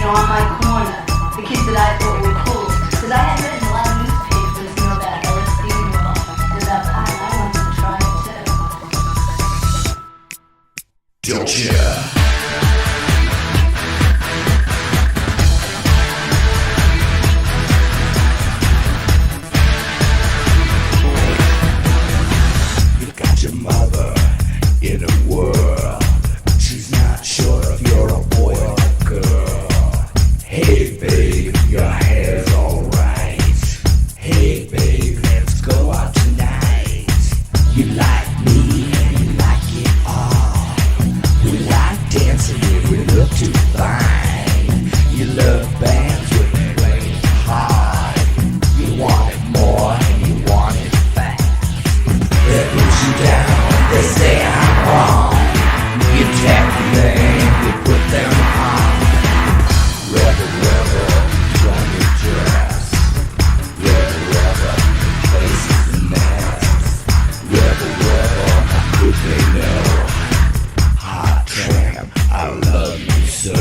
on my corner, the kids that I thought were cool. Because I had read in a lot of newspapers, about LSD and about pot. I wanted to try it too. Don't ya? You got your mother in a whirl. She's not sure if you're a boy or a girl. Hey babe, your hair's alright. Hey babe, let's go out tonight. You like me and you like it all. We like dancing if we look too fine. You love bands when they play hard. You want it more and you want it fast. They push you down, they say I'm wrong. You tap them, you put them on. Rebel, rebel, run your dress. Rebel, rebel, place is a mess. Rebel, rebel, how could they know? Hot tramp, I love you so.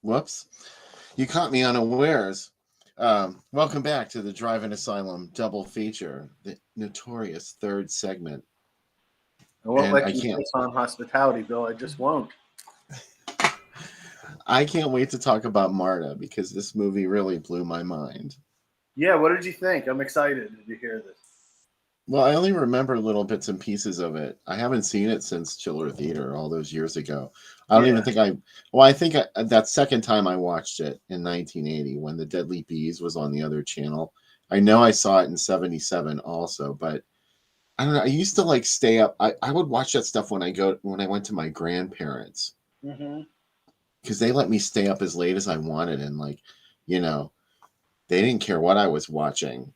Whoops. You caught me unawares. Welcome back to the Drive-In Asylum double feature, the notorious third segment. I won't And let I you can't- piss on hospitality, Bill. I just won't. I can't wait to talk about Marta because this movie really blew my mind. Yeah, what did you think? I'm excited to hear this. Well, I only remember little bits and pieces of it. I haven't seen it since Chiller Theater all those years ago. I don't even think that second time I watched it in 1980 when The Deadly Bees was on the other channel. I know I saw it in 77 also, but I don't know. I used to like stay up. I would watch that stuff when I went to my grandparents because they let me stay up as late as I wanted. And they didn't care what I was watching.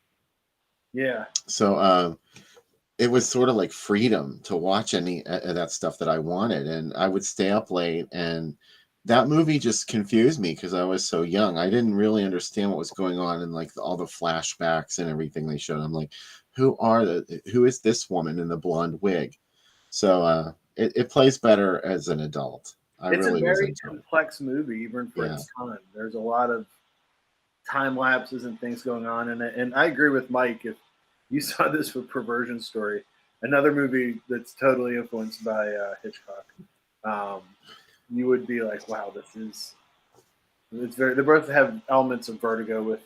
Yeah. So it was sort of like freedom to watch any of that stuff that I wanted. And I would stay up late. And that movie just confused me because I was so young. I didn't really understand what was going on and like all the flashbacks and everything they showed. I'm like, who is this woman in the blonde wig? So it plays better as an adult. It's a very complex movie, even for its time. There's a lot of time lapses and things going on in it. And I agree with Mike. If you saw this with Perversion Story, another movie that's totally influenced by Hitchcock, you would be like, wow, they both have elements of Vertigo with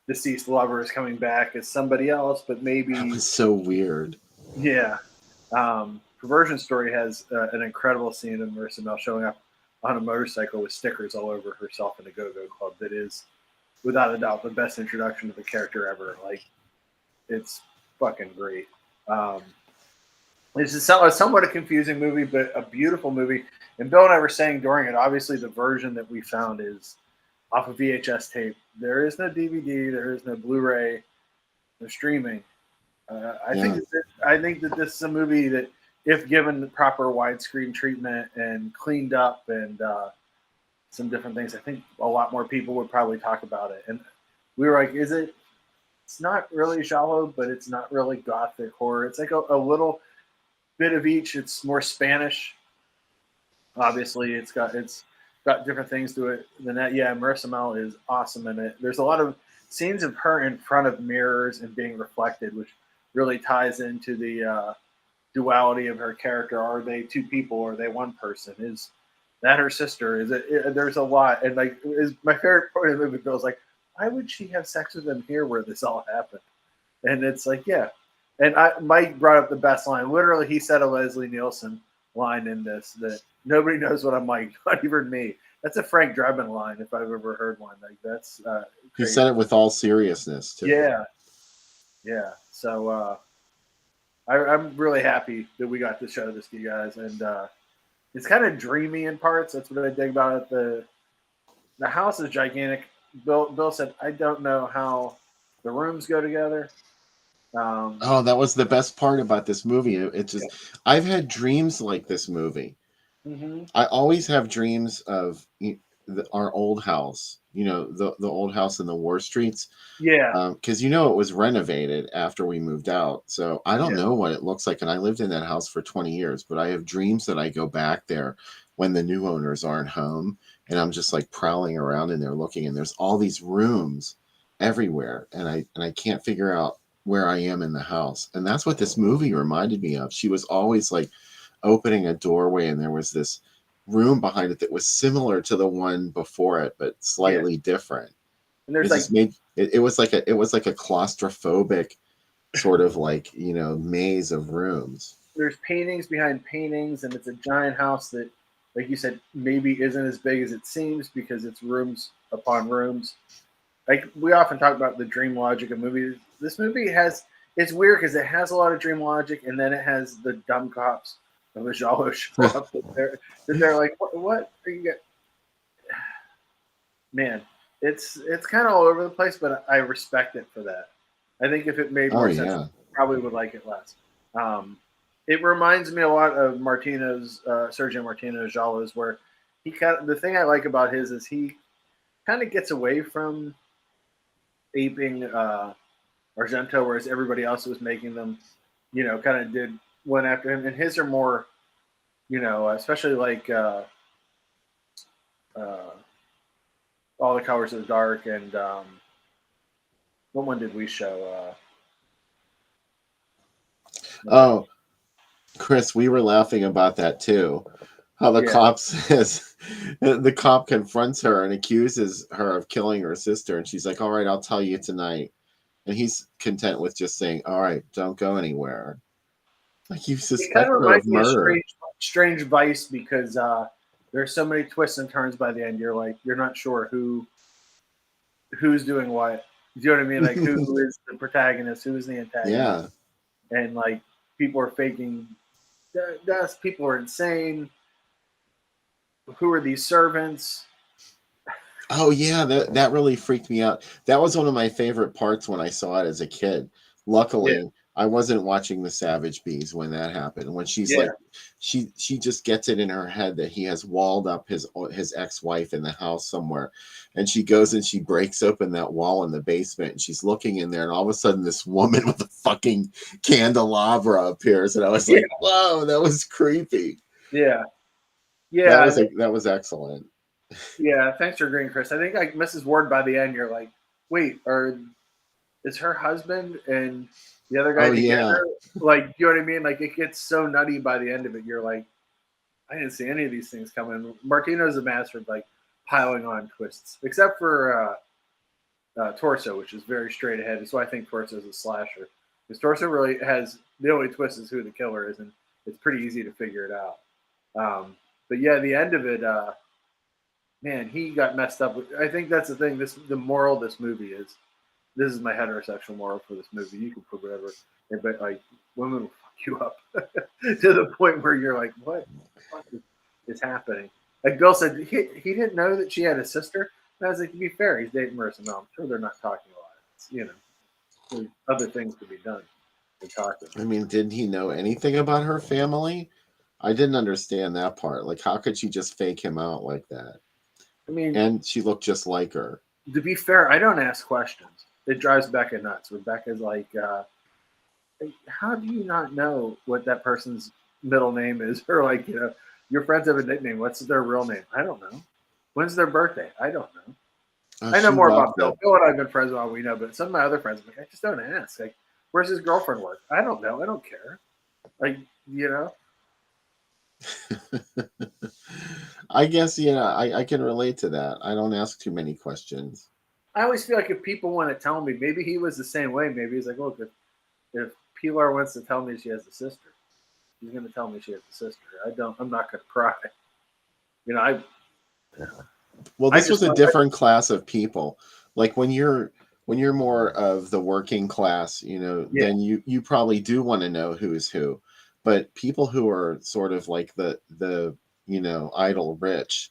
deceased lovers coming back as somebody else, but maybe. That was so weird. Yeah. Perversion Story has an incredible scene of Marissa Mel showing up on a motorcycle with stickers all over herself in a go-go club that is, without a doubt, the best introduction to the character ever. Like, it's fucking great. This is somewhat a confusing movie, but a beautiful movie. And Bill and I were saying during it, obviously the version that we found is off of VHS tape. There is no DVD, there is no Blu-ray, no streaming. Yeah. I think that this is a movie that, if given the proper widescreen treatment and cleaned up and some different things, I think a lot more people would probably talk about it. And we were like, is it? It's not really giallo, but it's not really gothic horror. It's like a little bit of each. It's more Spanish. Obviously, it's got different things to it than that. Yeah, Marissa Mel is awesome in it. There's a lot of scenes of her in front of mirrors and being reflected, which really ties into the duality of her character. Are they two people? Or are they one person? Is that her sister? Is it? There's a lot, and like, is my favorite part of the movie. Bill's like, why would she have sex with him here, where this all happened? And it's like, yeah. And Mike brought up the best line. Literally, he said a Leslie Nielsen line in this that nobody knows what I'm like, not even me. That's a Frank Drebin line, if I've ever heard one. Like, that's He crazy. said it with all seriousness too. Yeah, yeah. So I'm really happy that we got to show this to you guys, and it's kind of dreamy in parts. That's what I dig about it. The house is gigantic. Bill said, I don't know how the rooms go together. Oh, that was the best part about this movie. It just, I've had dreams like this movie. Mm-hmm. I always have dreams of our old house, the old house in the War Streets. Yeah, Because it was renovated after we moved out. So I don't yeah, know what it looks like. And I lived in that house for 20 years, but I have dreams that I go back there when the new owners aren't home. And I'm just like prowling around in there looking, and there's all these rooms everywhere. And I can't figure out where I am in the house. And that's what this movie reminded me of. She was always like opening a doorway, and there was this room behind it that was similar to the one before it, but yeah. slightly different. And there's It like just made it was like a claustrophobic sort of like maze of rooms. there's paintings behind paintings, and it's a giant house that, like you said, maybe isn't as big as it seems because it's rooms upon rooms. Like, we often talk about the dream logic of movies. This movie it's weird because it has a lot of dream logic, and then it has the dumb cops of the Giallo show up that they're like, what are you get? Man, it's kind of all over the place, but I respect it for that. I think if it made Oh more sense, yeah. I probably would like it less. It reminds me a lot of Martino's Sergio Martino's Giallos, where the thing I like about his is he kind of gets away from aping Argento, whereas everybody else was making them, kind of did one after him, and his are more, especially like uh, All the Colors of the Dark, and what one did we show? Oh, Chris, we were laughing about that too. How the Yeah, cop says the cop confronts her and accuses her of killing her sister, and she's like, "All right, I'll tell you tonight." And he's content with just saying, "All right, don't go anywhere." Like, you it kind suspect of her of reminds me of murder. Strange Vice because there's so many twists and turns by the end. You're not sure who's doing what. Do you know what I mean? Like, who is the protagonist, who is the antagonist, Yeah. and like, people are faking deaths. People are insane. Who are these servants? Oh yeah, that really freaked me out. That was one of my favorite parts when I saw it as a kid. Yeah, Luckily, I wasn't watching the Savage Bees when that happened. When she's yeah, like, she just gets it in her head that he has walled up his ex-wife in the house somewhere, and she goes and she breaks open that wall in the basement, and she's looking in there, and all of a sudden this woman with a fucking candelabra appears, and I was yeah, like, whoa, that was creepy. yeah, That yeah. was that was excellent. Yeah, thanks for agreeing, Chris. I think like Mrs. Ward by the end, you're like, wait, is her husband and the other guy Oh yeah. together? Like, you know what I mean? Like, it gets so nutty by the end of it. You're like, I didn't see any of these things coming. Martino's a master of like piling on twists, except for Torso, which is very straight ahead. So I think Torso is a slasher because Torso really has the only twist is who the killer is, and it's pretty easy to figure it out. But yeah, the end of it. Man, he got messed up. I think that's the thing. The moral of this movie is, this is my heterosexual moral for this movie. You can put whatever, but like, women will you up to the point where you're like, what the fuck is happening? Like Bill said, he didn't know that she had a sister. And I was like, to be fair, he's dating Marissa Mel. I'm sure they're not talking a lot. It's, there's other things to be done than talking. I mean, did he know anything about her family? I didn't understand that part. Like, how could she just fake him out like that? I mean, And she looked just like her. to be fair, I don't ask questions. It drives Becca nuts. Rebecca's like, how do you not know what that person's middle name is? Or like, your friends have a nickname. What's their real name? I don't know. When's their birthday? I don't know. I know more about Bill. Bill and I have been friends all we know, but some of my other friends, I'm like, I just don't ask. Like, where's his girlfriend work? I don't know. I don't care. Like, I guess, I can relate to that. I don't ask too many questions. I always feel like if people want to tell me, maybe he was the same way. Maybe he's like, look, if Pilar wants to tell me she has a sister, he's going to tell me she has a sister. I'm not going to cry. Well, this was a different class of people. Like when you're more of the working class, then you probably do want to know who's who. But people who are sort of like the idle rich,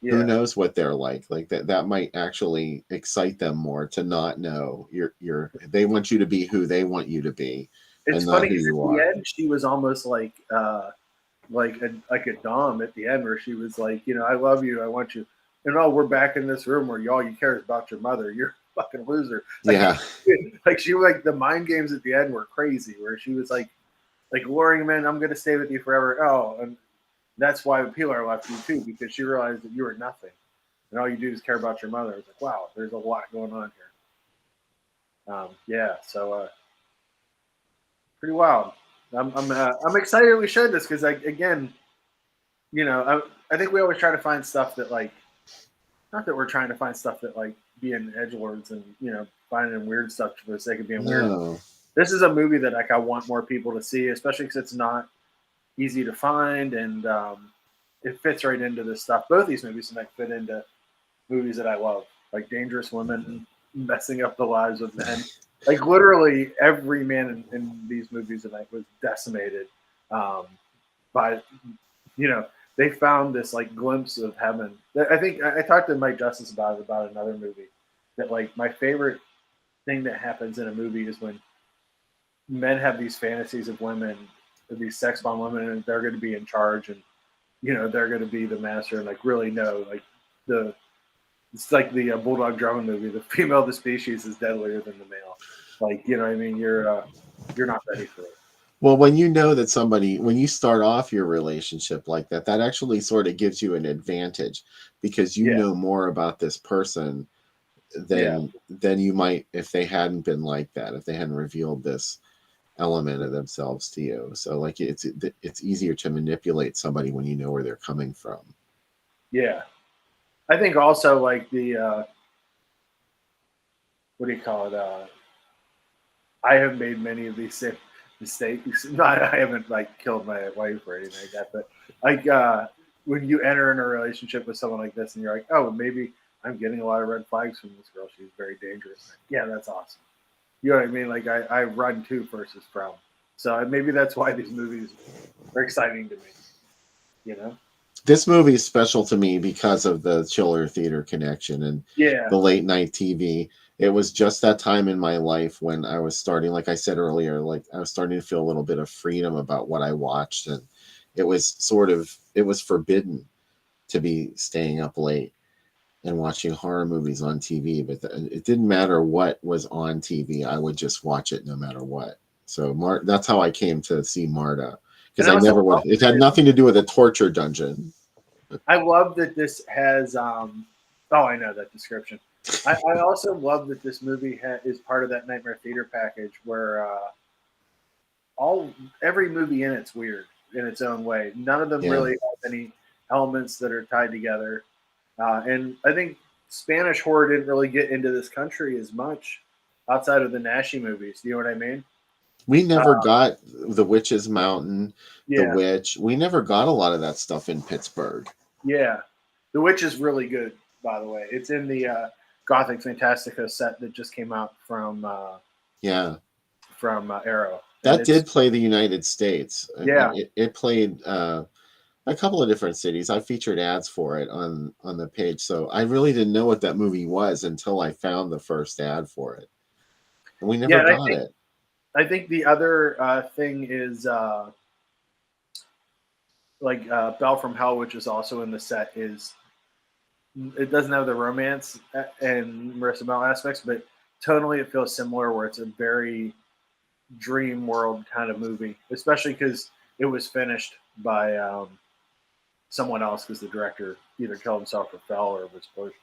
who knows what they're like? Like that might actually excite them more to not know. They want you to be who they want you to be. It's funny because at the end she was almost like a dom at the end where she was like, I love you, I want you. And we're back in this room where all you care is about your mother. You're a fucking loser. Like she like the mind games at the end were crazy where she was like luring him in, I'm gonna stay with you forever. Oh, and that's why Pilar left you too, because she realized that you were nothing. And all you do is care about your mother. It's like, wow, there's a lot going on here. So pretty wild. I'm excited that we showed this because I think we always try to find stuff that like, not that we're trying to find stuff that like being edgelords and finding weird stuff for the sake of being weird. This is a movie that like I want more people to see, especially because it's not easy to find and it fits right into this stuff. Both these movies tonight fit into movies that I love, like Dangerous Women, messing up the lives of men. Like literally every man in these movies tonight was decimated by, they found this like glimpse of heaven. I think I talked to Mike Justice about another movie that like my favorite thing that happens in a movie is when men have these fantasies of women, these sex bomb women, and they're going to be in charge and they're going to be the master and like really know like it's like the Bulldog Drummond movie. The female of the species is deadlier than the male. Like, you know what I mean? You're not ready for it. Well, when when you start off your relationship like that actually sort of gives you an advantage because you know more about this person than you might if they hadn't been like that, if they hadn't revealed this element of themselves to you. So like it's easier to manipulate somebody when you know where they're coming from. Yeah. I think also like the what do you call it? I have made many of these same mistakes. Not I haven't like killed my wife or anything like that, but like when you enter in a relationship with someone like this and you're like, oh, maybe I'm getting a lot of red flags from this girl. She's very dangerous. Yeah, that's awesome. You know what I mean? Like I run to versus from. So maybe that's why these movies are exciting to me. This movie is special to me because of the Chiller Theater connection and the late night TV. It was just that time in my life when I was starting, like I said earlier, like I was starting to feel a little bit of freedom about what I watched. And it was forbidden to be staying up late and watching horror movies on TV. But it didn't matter what was on TV. I would just watch it no matter what. So that's how I came to see Marta. Because I never would. It had nothing to do with a torture dungeon. I love that this has. I know that description. I also love that this movie is part of that Nightmare Theater package where every movie in it's weird in its own way. None of them really have any elements that are tied together. And I think Spanish horror didn't really get into this country as much outside of the Nashi movies. Do you know what I mean? We never got The Witch's Mountain, The Witch. We never got a lot of that stuff in Pittsburgh. Yeah. The Witch is really good, by the way. It's in the Gothic Fantastica set that just came out from Arrow. And That did play the United States. Yeah. It played a couple of different cities. I featured ads for it on the page, so I really didn't know what that movie was until I found the first ad for it, and we never Yeah, and got it. I think the other thing is Belle from Hell, which is also in the set, is it doesn't have the romance and Marissa Mel aspects, but tonally it feels similar, where it's a very dream world kind of movie, especially because it was finished by someone else, because the director either killed himself or fell or was pushed.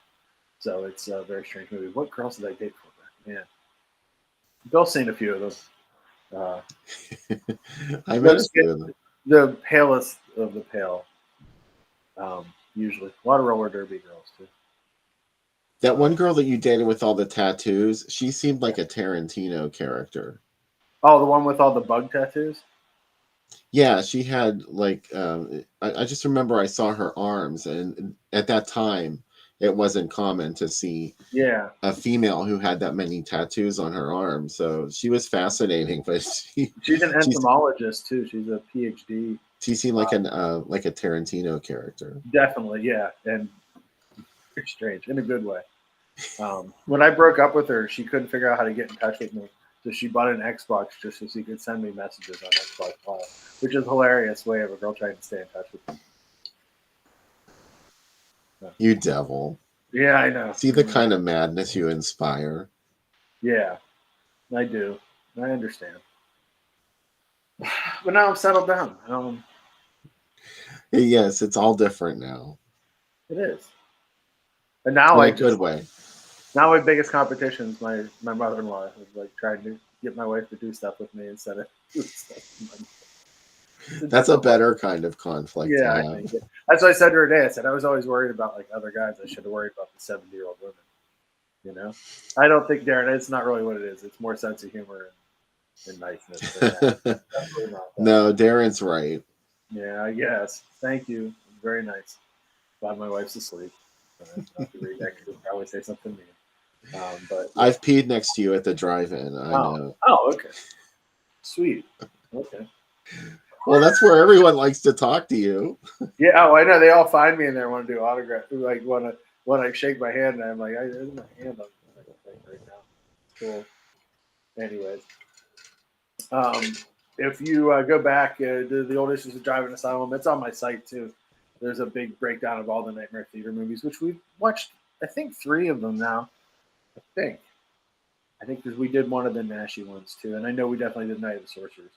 So it's a very strange movie. What girls did I date for that? Man, Bill's seen a few of them. I met a few of them. The palest of the pale. Usually, a lot of roller derby girls too. That one girl that you dated with all the tattoos, she seemed like a Tarantino character. Oh, the one with all the bug tattoos? Yeah, she had like I just remember I saw her arms, and at that time it wasn't common to see a female who had that many tattoos on her arms. So she was fascinating, but she's an entomologist too. She's a PhD. She seemed like a Tarantino character. Definitely, yeah, and very strange in a good way. When I broke up with her, she couldn't figure out how to get in touch with me. So she bought an Xbox just so she could send me messages on Xbox Live, which is a hilarious way of a girl trying to stay in touch with me. So. You devil. Yeah, I know. See the kind of madness you inspire. Yeah, I do. I understand. But now I'm settled down. Yes, it's all different now. It is. And now in a good way. Now my biggest competition is my mother-in-law is like trying to get my wife to do stuff with me instead of do stuff. That's a better kind of conflict. Yeah, I think that's what I said to her today. I said I was always worried about like other guys. I should have worried about the 70-year-old women. You know, I don't think Darren. It's not really what it is. It's more sense of humor and niceness. No, Darren's right. Yeah, I guess. Thank you. Very nice. Glad my wife's asleep. Not to read that, because I'll probably say something mean. But I've peed next to you at the drive-in. I know. Oh, okay. Sweet. Okay. Well, that's where everyone likes to talk to you. Yeah. Oh, I know. They all find me in there, want to do autograph, like want to shake my hand, and I'm like, there's my hand on the thing right now. Cool. Anyways, if you go back to the old issues of Driving Asylum, it's on my site too. There's a big breakdown of all the Nightmare Theater movies, which we've watched, I think, 3 of them now. I think because we did one of the Nashi ones too, and I know we definitely did Night of the Sorcerers.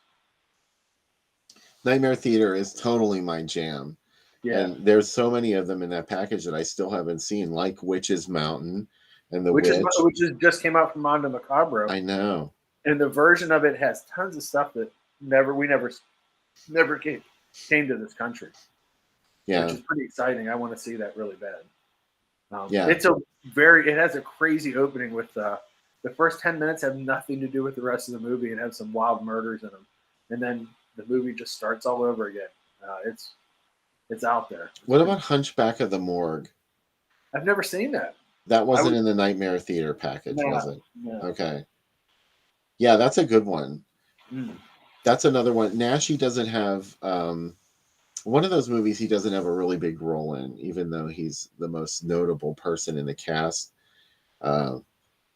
Nightmare Theater is totally my jam. Yeah. And there's so many of them in that package that I still haven't seen, like Witch's Mountain and the Witch. Which just came out from Mondo Macabro. I know. And the version of it has tons of stuff that we never came to this country. Yeah, which is pretty exciting. I want to see that really bad. Yeah, it has a crazy opening with the first 10 minutes have nothing to do with the rest of the movie and have some wild murders in them, and then the movie just starts all over again. It's out there. What about Hunchback of the Morgue? I've never seen that. That wasn't in the Nightmare Theater package, was it? No. Okay. Yeah, that's a good one. Mm. That's another one. Nashi doesn't have one of those movies he doesn't have a really big role in, even though he's the most notable person in the cast. But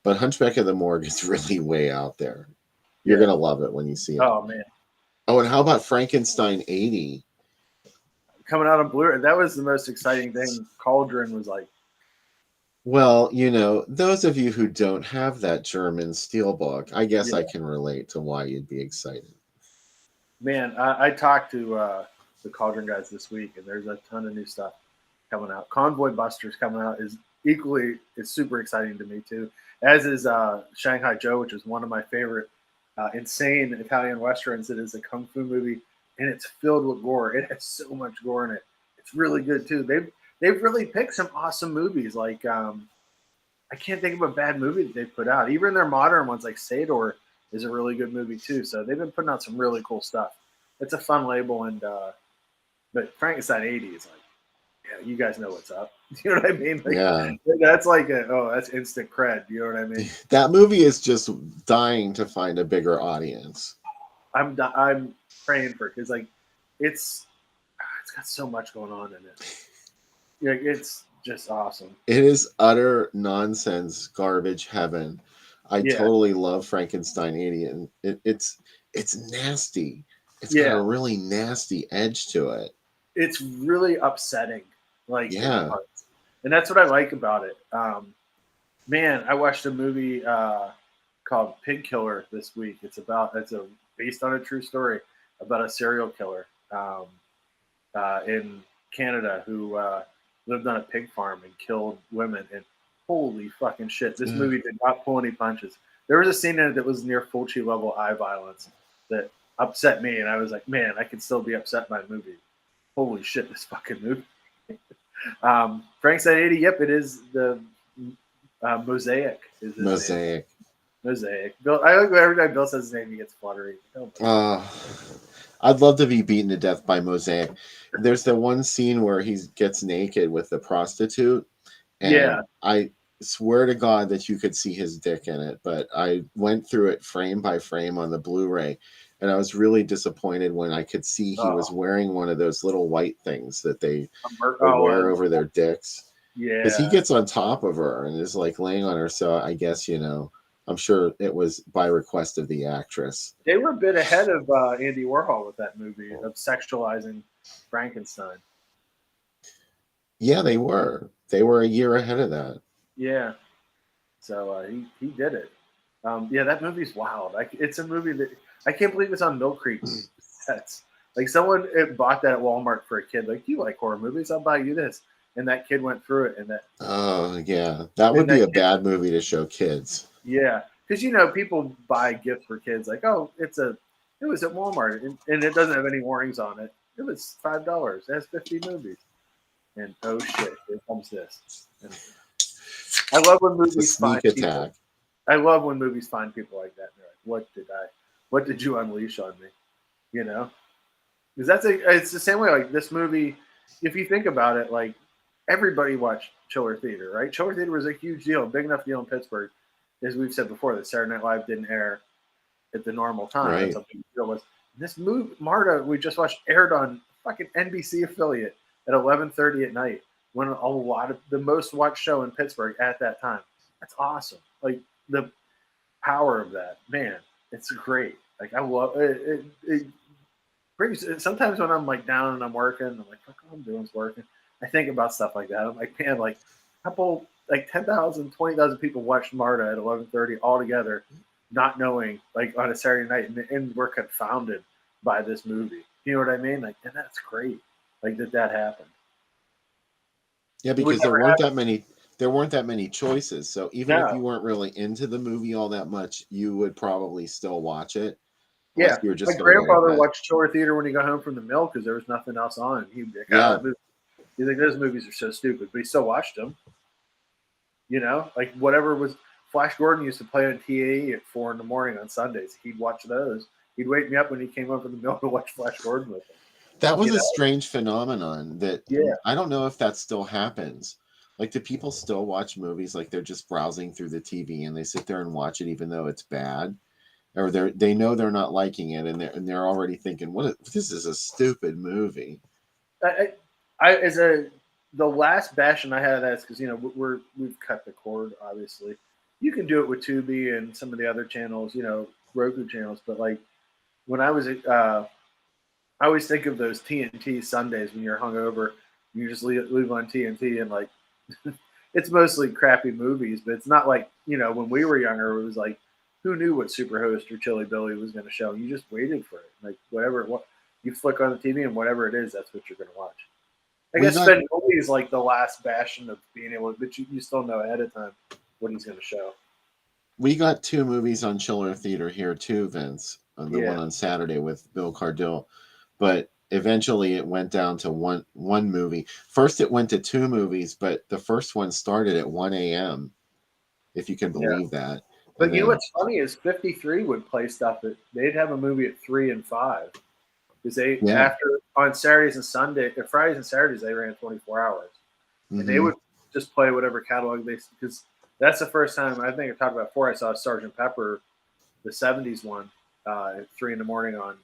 Hunchback of the Morgue is really way out there. You're going to love it when you see it. Oh, man. Oh, and how about Frankenstein 80? Coming out on Blu-ray. That was the most exciting thing. Cauldron was like. Well, those of you who don't have that German steelbook, I guess I can relate to why you'd be excited. Man, I talked to the Cauldron guys this week, and there's a ton of new stuff coming out. Convoy Busters coming out is super exciting to me too, as is Shanghai Joe, which is one of my favorite insane Italian westerns. It is a kung fu movie, and it's filled with gore. It has so much gore in it. It's really good too. They've really picked some awesome movies. Like I can't think of a bad movie that they've put out. Even their modern ones, like Sador, is a really good movie too. So they've been putting out some really cool stuff. It's a fun label, and but Frankenstein 80 is like, yeah, you guys know what's up. You know what I mean? Like, yeah, that's like that's instant cred. You know what I mean? That movie is just dying to find a bigger audience. I'm praying for it because like it's got so much going on in it. Like it's just awesome. It is utter nonsense, garbage heaven. I Yeah, totally love Frankenstein 80, and it's nasty. It's got a yeah. really nasty edge to it. It's really upsetting, like in Yeah. parts, and that's what I like about it. Man, I watched a movie called Pig Killer this week. It's a based on a true story about a serial killer in Canada who lived on a pig farm and killed women. And holy fucking shit, this Ugh. movie did not pull any punches. There was a scene in it that was near Fulci level eye violence that upset me, and I was like, man, I could still be upset by a movie. Holy shit, this fucking movie. Frankenstein 80, yep, it is the Mosaic is his name. Mosaic. Mosaic. Bill, I like every time Bill says his name, he gets fluttery. I'd love to be beaten to death by Mosaic. There's the one scene where he gets naked with the prostitute, Yeah. and I swear to God that you could see his dick in it, but I went through it frame by frame on the Blu-ray, and I was really disappointed when I could see he was wearing one of those little white things that they would wear over their dicks. Because he Yeah. gets on top of her and is like laying on her, so I guess, I'm sure it was by request of the actress. They were a bit ahead of Andy Warhol with that movie of sexualizing Frankenstein. Yeah, they were. They were a year ahead of that. Yeah. So he did it. Yeah, that movie's wild. It's a movie that I can't believe it's on Mill Creek sets. Like someone bought that at Walmart for a kid. Like, you like horror movies? I'll buy you this. And that kid went through it, and that. Oh yeah, that would be a bad movie to show kids. Yeah, because people buy gifts for kids. Like, oh, it was at Walmart, and it doesn't have any warnings on it. It was $5. It has 50 movies, and oh shit, here comes this. And I love when movies find people. I love when movies find people like that. And they're like, what did you unleash on me? Because it's the same way. Like this movie, if you think about it, like everybody watched Chiller Theater, right? Chiller Theater was a huge deal, big enough deal in Pittsburgh. As we've said before, that Saturday Night Live didn't air at the normal time. Right. That's how big the deal was. This movie, Marta, we just watched, aired on fucking NBC affiliate at 11:30 at night. When a lot of the most watched show in Pittsburgh at that time. That's awesome. Like the power of that, man, it's great. Like I love it. It brings. Sometimes when I'm like down and I'm working, I'm like, fuck, all I'm doing is working. I think about stuff like that. I'm like, man, like a couple, like 10,000, 20,000 people watched Marta at 11:30 all together, not knowing, like on a Saturday night, and we're confounded by this movie. You know what I mean? Like, and that's great. Like that happened. Yeah, because there weren't that many choices. So even if you weren't really into the movie all that much, you would probably still watch it. Yeah, you were just my grandfather watched Chiller Theater when he got home from the mill because there was nothing else on. He's like, those movies are so stupid, but he still watched them. Like whatever was. Flash Gordon used to play on TAE at 4 a.m. on Sundays. He'd watch those. He'd wake me up when he came home from the mill to watch Flash Gordon with him. That was a strange phenomenon that I don't know if that still happens. Like, do people still watch movies like they're just browsing through the TV and they sit there and watch it even though it's bad? Or they know they're not liking it and they're already thinking, this is a stupid movie. The last bashing I had of that is because we've cut the cord, obviously. You can do it with Tubi and some of the other channels, Roku channels. But like when I was, I always think of those TNT Sundays when you're hungover. You just leave on TNT and like it's mostly crappy movies. But it's not like when we were younger, it was like who knew what Superhost or Chili Billy was going to show? You just waited for it. Like whatever you flick on the TV and whatever it is, that's what you're going to watch. I guess Spendoli is like the last bastion of being able to, but you still know ahead of time what he's going to show. We got 2 movies on Chiller Theater here too, Vince. The one on Saturday with Bill Cardille, but eventually it went down to one movie. First it went to 2 movies, but the first one started at 1 a.m. If you can believe that. But you know what's funny is 53 would play stuff that they'd have a movie at 3 and 5 because after on Saturdays and Fridays and Saturdays they ran 24 hours, and they would just play whatever catalog because that's the first time I think I talked about before I saw Sgt. Pepper, the 70s one, at 3 in the morning on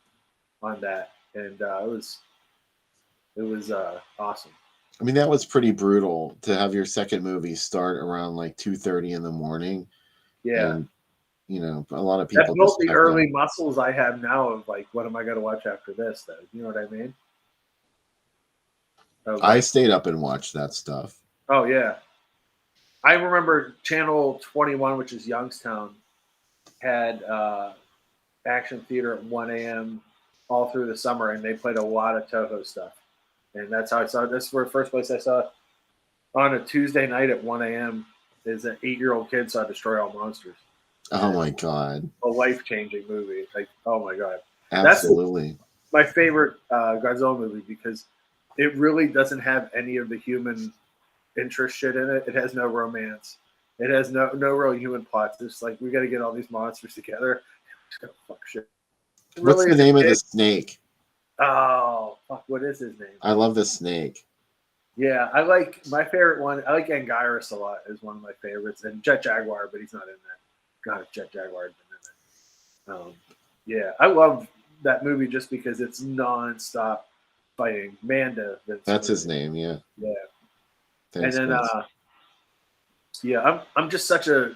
that, and it was awesome. I mean, that was pretty brutal to have your second movie start around like 2:30 in the morning, Yeah, and a lot of that people built just the checked out. early muscles I have now of like, what am I going to watch after this? Though, you know what I mean? Of I like, stayed up and watched that stuff. oh yeah, I remember Channel 21, which is Youngstown, had action theater at 1 a.m. all through the summer, and they played a lot of Toho stuff. And that's how I saw it. This was the first place I saw it on a Tuesday night at 1 a.m. is an 8-year-old kid saw Destroy All Monsters. Oh And my god! a life-changing movie. Like, oh my god. That's Absolutely. my favorite Godzilla movie because it really doesn't have any of the human interest shit in it. It has no romance. It has no real human plots. It's like, we got to get all these monsters together. Just gonna fuck shit. It What's really the is a name of the kid. snake? Oh fuck! What is his name? I love the snake. Yeah, I like my favorite one. I like Anguirus a lot. Is one of my favorites, and Jet Jaguar, but he's not in that. God, if Jet Jaguar had been in it. Yeah, I love that movie just because it's nonstop fighting. Manda. That's his name. Yeah. Yeah, Thanks, and then Vince. yeah, I'm just such a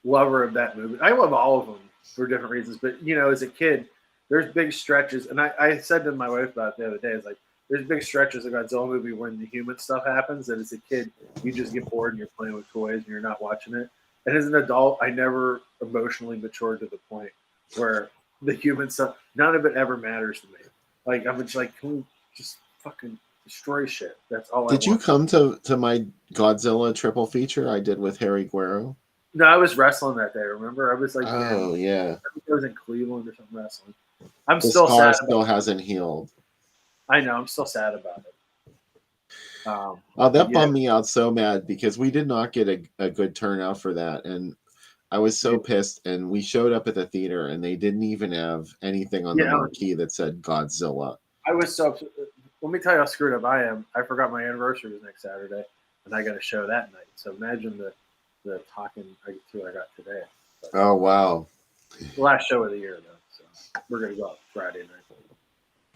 lover of that movie. I love all of them for different reasons, but as a kid, there's big stretches, and I said to my wife about it the other day. It's like, there's big stretches of Godzilla movie when the human stuff happens, that as a kid you just get bored and you're playing with toys and you're not watching it. And as an adult, I never emotionally matured to the point where the human stuff, none of it ever matters to me. Like, I'm just like, can we just fucking destroy shit? That's all I want. Did you come to my Godzilla triple feature I did with Harry Guerrero? No, I was wrestling that day. Remember, I was like, Oh yeah. I think I was in Cleveland or something wrestling. I'm The still scar sad. still hasn't healed. I know. I'm still sad about it. Oh, that yeah. bummed me out so bad because we did not get a good turnout for that, and I was so pissed. And we showed up at the theater, and they didn't even have anything on the marquee that said Godzilla. I was so. Let me tell you how screwed up I am. I forgot my anniversary was next Saturday, and I got a show that night. So imagine the talking I got today. But, Oh wow! the last show of the year though, so we're gonna go out Friday night.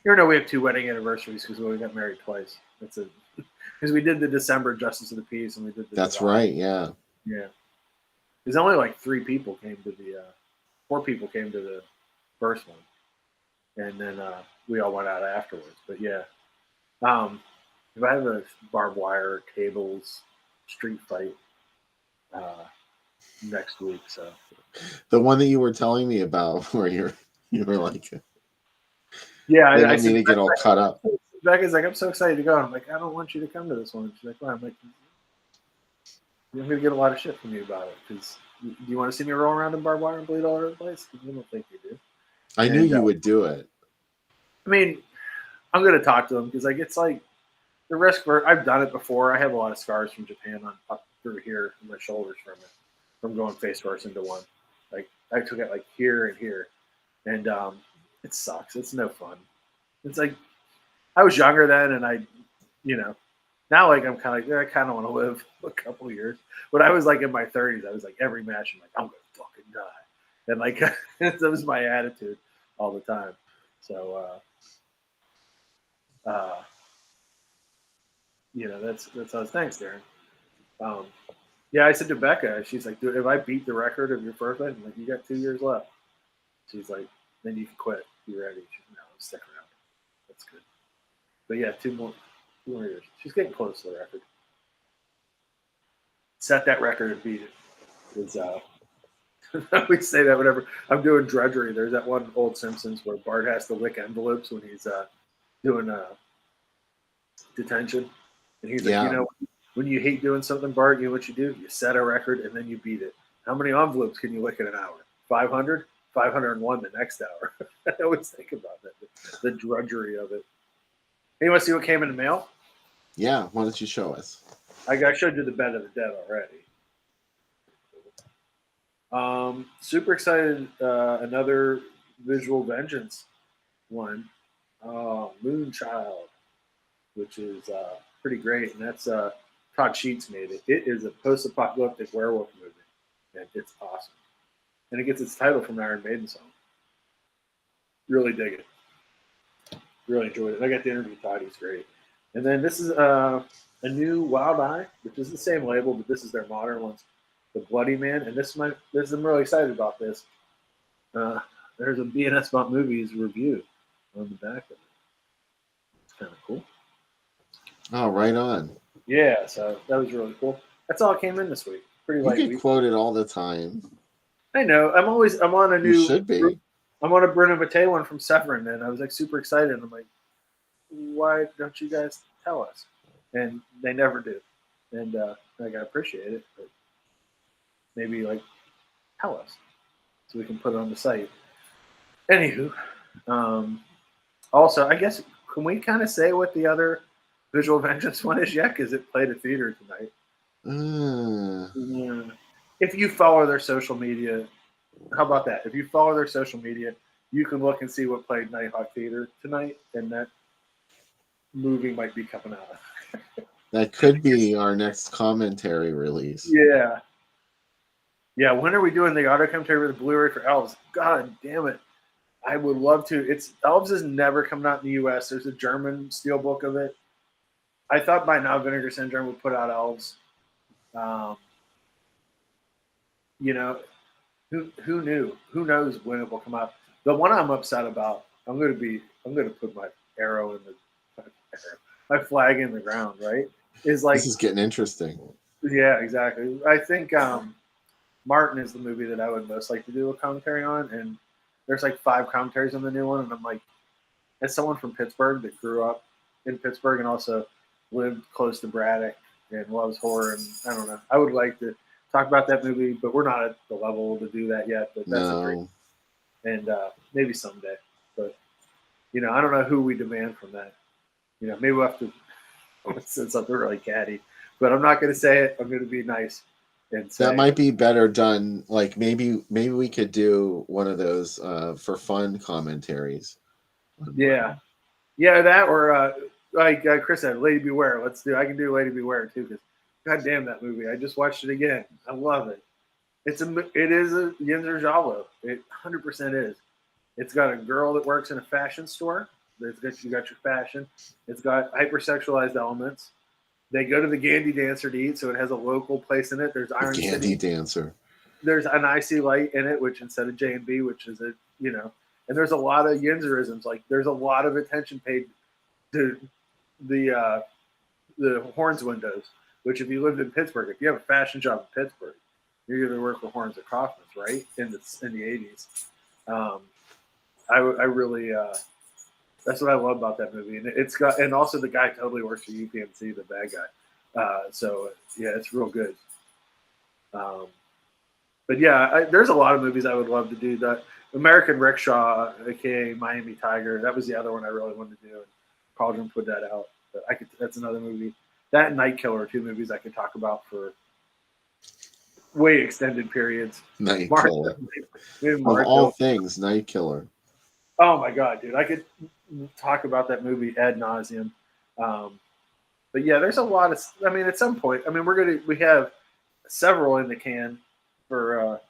You know, we have 2 wedding anniversaries because we got married twice. That's it. Because we did the December Justice of the Peace, and we did the. That's right. Yeah. Yeah. There's only like 3 people came to the. 4 people came to the first one, and then we all went out afterwards. But yeah, if I have a barbed wire, tables, street fight next week, so. The one that you were telling me about, where you were like, yeah, they I don't need to get all cut up. Becca's like, I'm so excited to go. I'm like, I don't want you to come to this one. She's like, why? I'm like, I'm going to get a lot of shit from you about it. Because do you want to see me roll around in barbed wire and bleed all over the place? Because you don't think you do. I knew you would do it. I mean, I'm going to talk to them because, like, it's like the risk for. I've done it before. I have a lot of scars from Japan on up through here in my shoulders from going face first into one. Like, I took it like here and here, and it sucks. It's no fun. It's like, I was younger then, and now like I'm kind of like, I kind of want to live a couple of years. But I was like in my 30s, I was like every match, I'm like, I'm gonna fucking die, and like that was my attitude all the time. So that's how. Thanks, Darren. Yeah, I said to Becca, she's like, dude, if I beat the record of your first fight, I'm like, you got 2 years left. She's like, then you can quit. You ready? She's like, no, I'm stick around. That's good. But yeah, 2 more years. She's getting close to the record. Set that record and beat it. Because we say that whenever I'm doing drudgery. There's that one old Simpsons where Bart has to lick envelopes when he's doing detention. And he's like, when you hate doing something, Bart, you know what you do? You set a record and then you beat it. How many envelopes can you lick in an hour? 500? 501 the next hour. I always think about that, the drudgery of it. Hey, you want to see what came in the mail? Yeah, why don't you show us? I showed you the Bed of the Dead already. Super excited. Another Visual Vengeance one. Moonchild, which is pretty great. And that's Todd Sheets made it. It is a post-apocalyptic werewolf movie. And it's awesome. And it gets its title from an Iron Maiden song. Really dig it. Really enjoyed it. I got to interview Todd. He's great. And then this is a new Wild Eye, which is the same label, but this is their modern ones, the Bloody Man. And I'm really excited about this. There's a BNS Bump Movies review on the back of it. It's kind of cool. Oh, right on. Yeah, so that was really cool. That's all that came in this week. Pretty You light get week. quoted all the time. I know. I'm on a You new. should be. I'm on a Bruno Mattei one from Severin, and I was like super excited. I'm like, why don't you guys tell us? And they never do. And like, I appreciate it, but maybe like tell us so we can put it on the site. Anywho, also, I guess, can we kind of say what the other Visual Vengeance one is yet? Because it played at theater tonight. Yeah. If you follow their social media, how about that? If you follow their social media, you can look and see what played Nighthawk Theater tonight, and that movie might be coming out. That could be our next commentary release. Yeah. Yeah, when are we doing the auto commentary with the Blu-ray for Elves? God damn it. I would love to. Elves is never coming out in the US. There's a German steelbook of it. I thought by now Vinegar Syndrome would put out Elves. You know, who knew? Who knows when it will come out? The one I'm upset about, I'm gonna put my arrow in my flag in the ground, right? Is like, this is getting interesting. Yeah, exactly. I think Martin is the movie that I would most like to do a commentary on, and there's like 5 commentaries on the new one, and I'm like, as someone from Pittsburgh that grew up in Pittsburgh and also lived close to Braddock and loves horror, and I don't know, I would like to talk about that movie, but we're not at the level to do that yet. But that's a dream, and maybe someday. But you know, I don't know who we demand from that. You know, maybe we'll have to say something really catty, but I'm not going to say it. I'm going to be nice. And say, that might be better done. Like maybe we could do one of those for fun commentaries. Yeah, that or like Chris said, Lady Beware. I can do Lady Beware too, because god damn that movie. I just watched it again. I love it. It is a Yinzer Giallo. It 100% is. It's got a girl that works in a fashion store. You got your fashion. It's got hypersexualized elements. They go to the Gandhi Dancer to eat, so it has a local place in it. There's Iron the Gandhi Dancer. There's an IC Light in it, which instead of J&B, which is and there's a lot of Yinzerisms. Like there's a lot of attention paid to the Horns windows. Which, if you lived in Pittsburgh, if you have a fashion job in Pittsburgh, you're going to work for Horns or Kaufman's, right? In the 80s. I really that's what I love about that movie, and also the guy totally works for UPMC, the bad guy. So yeah, it's real good. But yeah, there's a lot of movies I would love to do. That American Rickshaw, aka Miami Tiger, that was the other one I really wanted to do. And Cauldron put that out. But that's another movie. That and Night Killer are 2 movies I could talk about for way extended periods. Night Killer. Of all things, Night Killer. Oh my god, dude! I could talk about that movie ad nauseum. But yeah, there's a lot of. I mean, at some point, we have several in the can for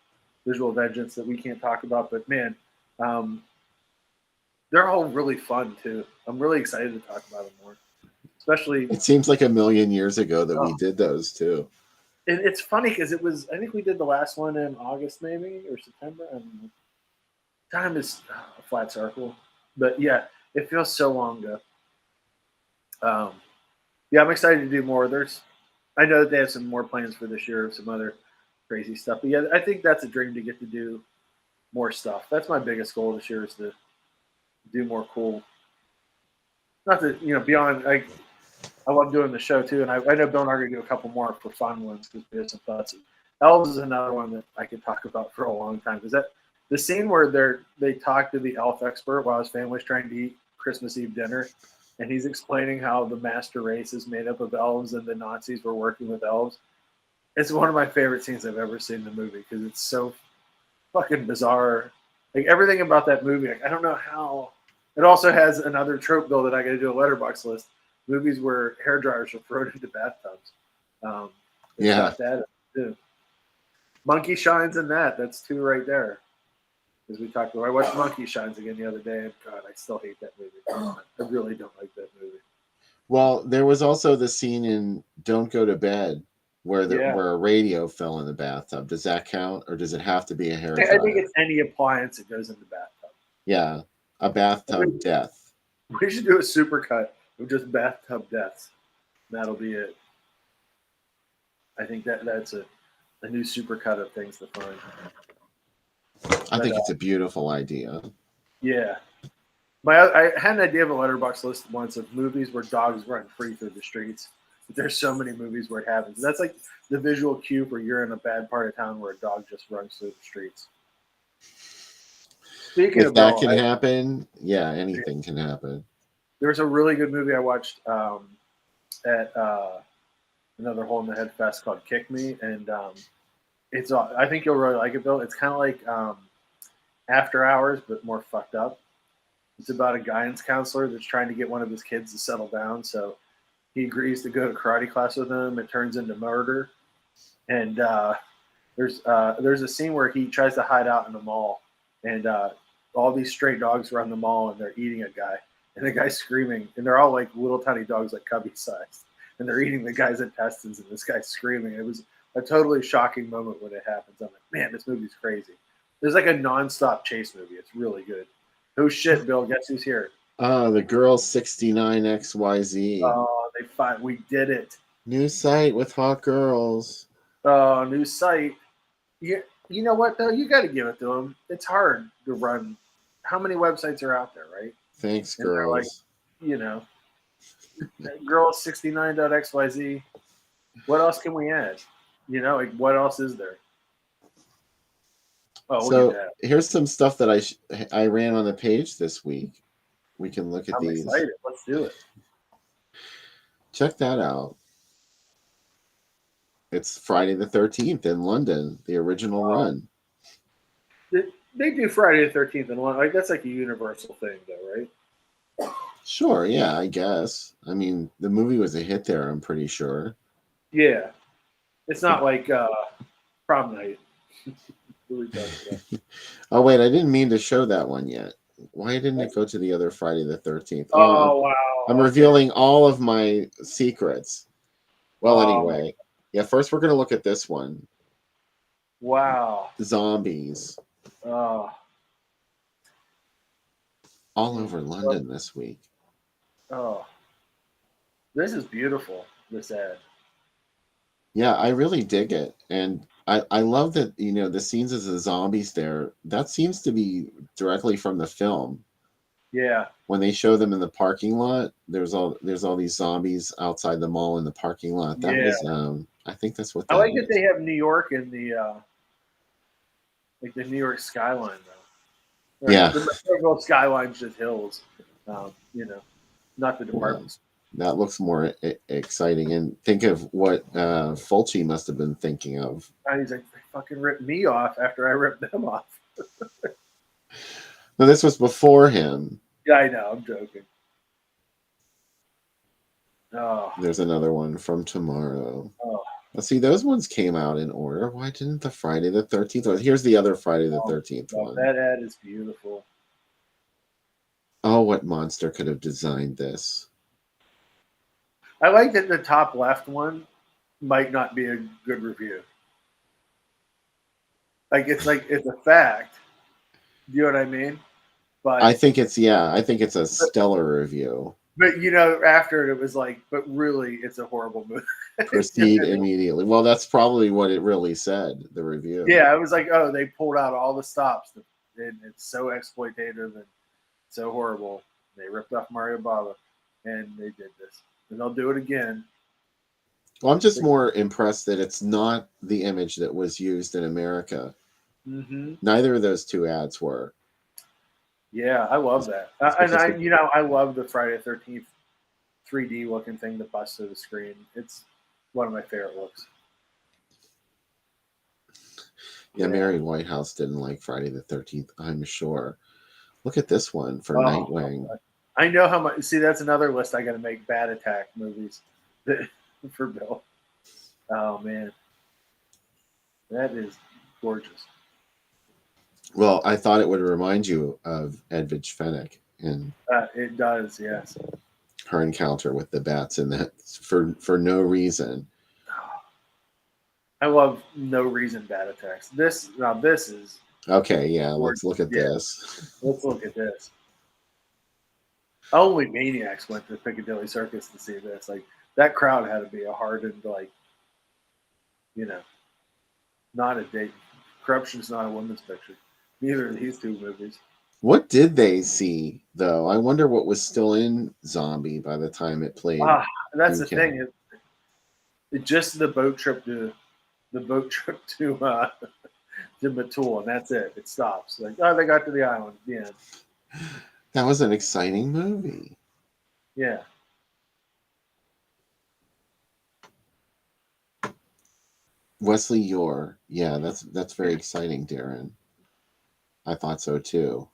Visual Vengeance that we can't talk about. But man, they're all really fun too. I'm really excited to talk about them more. Especially, it seems like a million years ago that we did those too. And it's funny because it was. I think we did the last one in August, maybe, or September. I don't know. Time is a flat circle, but yeah, it feels so long ago. Yeah, I'm excited to do more. I know that they have some more plans for this year, some other crazy stuff. But yeah, I think that's a dream to get to do more stuff. That's my biggest goal this year, is to do more cool. Not that beyond. I love doing the show too, and I know Bill and I are going to do a couple more for fun ones because we have some thoughts. Elves is another one that I could talk about for a long time, because the scene where they talk to the elf expert while his family's trying to eat Christmas Eve dinner, and he's explaining how the master race is made up of elves and the Nazis were working with elves. It's one of my favorite scenes I've ever seen in the movie, because it's so fucking bizarre. Like everything about that movie, I don't know how. It also has another trope bill that I got to do a letterbox list: movies where hair dryers are thrown into bathtubs. Got that too. Monkey Shines in that. That's 2 right there. as we talked about. I watched Monkey Shines again the other day, and God, I still hate that movie. I really don't like that movie. Well, there was also the scene in Don't Go to Bed where Yeah. where a radio fell in the bathtub. Does that count, or does it have to be a hair dryer? I think it's any appliance that goes in the bathtub. Yeah, a bathtub death. We should do a supercut of just bathtub deaths. That'll be it. I think that's a new supercut of things to find. I think it's a beautiful idea. Yeah. I had an idea of a letterbox list once of movies where dogs run free through the streets. There's so many movies where it happens. That's like the visual cue for you're in a bad part of town where a dog just runs through the streets. Speaking If of that can happen, yeah, anything can happen. There's a really good movie I watched at another Hole in the Head Fest called Kick Me, and it's I think you'll really like it, Bill. It's kind of like After Hours, but more fucked up. It's about a guidance counselor that's trying to get one of his kids to settle down, so he agrees to go to karate class with him. It turns into murder, and there's a scene where he tries to hide out in the mall, and all these stray dogs run the mall, and they're eating a guy, and the guy's screaming, and they're all like little tiny dogs, like cubby sized, and they're eating the guy's intestines, and this guy's screaming. It was a totally shocking moment when it happens. I'm like, man, this movie's crazy. There's like a nonstop chase movie. It's really good. Oh shit, Bill! Guess who's here? The Girl 69 XYZ. Oh, we did it. New site with hot girls. Oh, new site. You know what though? You got to give it to them. It's hard to run. How many websites are out there, right? Thanks, And they're girls. like, girl69.xyz. What else can we add? Like what else is there? Oh, So here's some stuff that I ran on the page this week. We can look at I'm these. excited. Let's do it. Check that out. It's Friday the 13th in London, the original run. They do Friday the 13th in London. Like that's like a universal thing, though, right? Sure, yeah, I guess. I mean, the movie was a hit there, I'm pretty sure. Yeah. It's not like Prom Night. Oh, wait, I didn't mean to show that one yet. Why didn't it go to the other Friday the 13th? Oh, wow. I'm revealing all of my secrets. Well, anyway. Yeah, first we're going to look at this one. Wow. Zombies. Oh. All over London this week. Oh. This is beautiful, this ad. Yeah, I really dig it. And I love that, the scenes of the zombies there, that seems to be directly from the film. Yeah. When they show them in the parking lot, there's all these zombies outside the mall in the parking lot. That was I think that's what I like that they have New York in the like the New York skyline though. Yeah. The skyline's just hills. Not the departments. That looks more exciting. And think of what Fulci must have been thinking of. And he's like, they fucking ripped me off after I ripped them off. No, this was before him. Yeah, I know. I'm joking. Oh. There's another one from tomorrow. Oh. Let's see, those ones came out in order. Why didn't the Friday the 13th one? Here's the other Friday the 13th one. That ad is beautiful. Oh, what monster could have designed this? I like that the top left one might not be a good review. It's a fact. Do you know what I mean? But I think it's a stellar review. But after it was like, but really, it's a horrible movie. Proceed immediately. Well, that's probably what it really said. The review. Yeah, it was like, oh, they pulled out all the stops, and it's so exploitative and so horrible. They ripped off Mario Bava, and they did this, and they'll do it again. Well, I'm just more impressed that it's not the image that was used in America. Mm-hmm. Neither of those two ads were. Yeah, I love that. I love the Friday the 13th 3D looking thing that busts through the screen. It's one of my favorite looks. Yeah, Mary Whitehouse didn't like Friday the 13th, I'm sure. Look at this one for Nightwing. I know how much. See, that's another list I got to make. Bad Attack movies for Bill. Oh man, that is gorgeous. Well, I thought it would remind you of Edwidge Fenwick in It does, yes. her encounter with the bats, and that for no reason. I love no reason bat attacks. This is Okay, yeah, let's look at this. let's look at this. Only maniacs went to Piccadilly Circus to see this. Like that crowd had to be a hardened, like, not a date. Corruption's not a women's picture. Neither of these two movies. What did they see though? I wonder what was still in Zombie by the time it played. That's the UK. thing. It just the boat trip to Matul, and that's it. It stops. Like, oh, they got to the island. Yeah. That was an exciting movie. Yeah. Wesley Yore. Yeah, that's very exciting, Darren. I thought so too.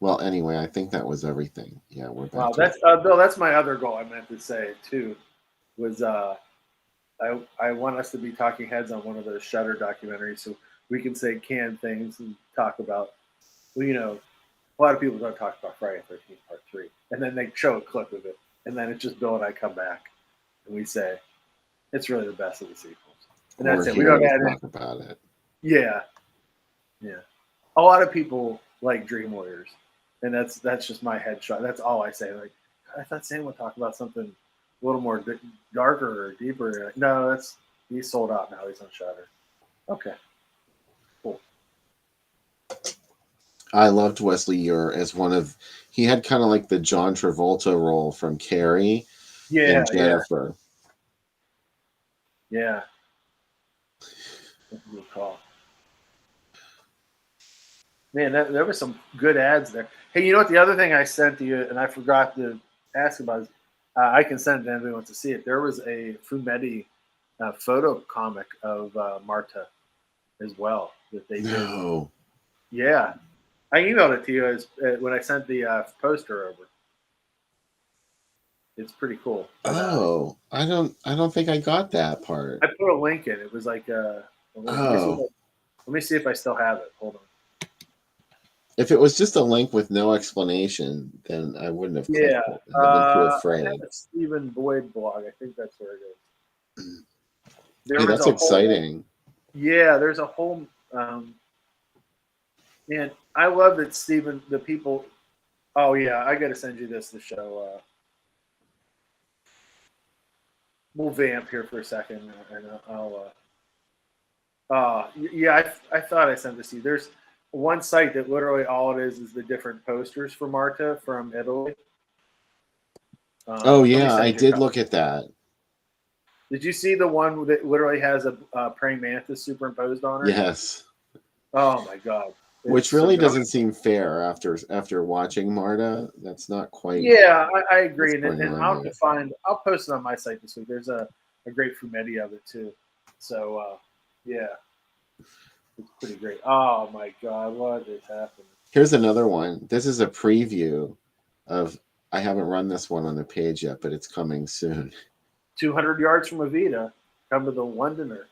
Well, anyway, I think that was everything. Yeah, we're back. Wow, that's Bill. That's my other goal. I meant to say too, was I want us to be talking heads on one of those Shudder documentaries, so we can say canned things and talk about. Well, a lot of people don't talk about Friday the 13th Part 3, and then they show a clip of it, and then it's just Bill and I come back, and we say it's really the best of the sequels, and that's it. We don't add talk about it. Yeah. A lot of people like Dream Warriors, and that's just my headshot. That's all I say. Like, I thought Sam would talk about something a little more darker or deeper. Like, no, he's sold out now. He's on Shudder. Okay, cool. I loved Wesley Yore as he had kind of like the John Travolta role from Carrie and Jennifer. Yeah. That's a good call. Man, there were some good ads there. Hey, you know what? The other thing I sent to you, and I forgot to ask about, is I can send it to anybody who wants to see it. There was a Fumetti photo comic of Marta as well that they did. No. Yeah. I emailed it to you when I sent the poster over. It's pretty cool. Oh, I don't think I got that part. I put a link in. It was like let me see if I still have it. Hold on. If it was just a link with no explanation, then I wouldn't have clicked it. I've been too afraid. I have a Stephen Boyd blog. I think that's where it is. Hey, that's exciting. There's a whole man. I love that the people. Oh yeah, I got to send you this to show. We'll vamp here for a second, and I'll. I thought I sent this to you. There's one site that literally all it is the different posters for Marta from Italy. I did look at that. Did you see the one that literally has a praying mantis superimposed on her? Yes. Oh my god. Which really doesn't seem fair after watching Marta. That's not quite. Yeah, I agree, and I'll post it on my site this week. There's a great Fumetti of it too. So yeah. It's pretty great. Oh my god, what is happening? Here's another one. This is a preview of. I haven't run this one on the page yet, but it's coming soon. 200 yards from Avita, come to the Londoner.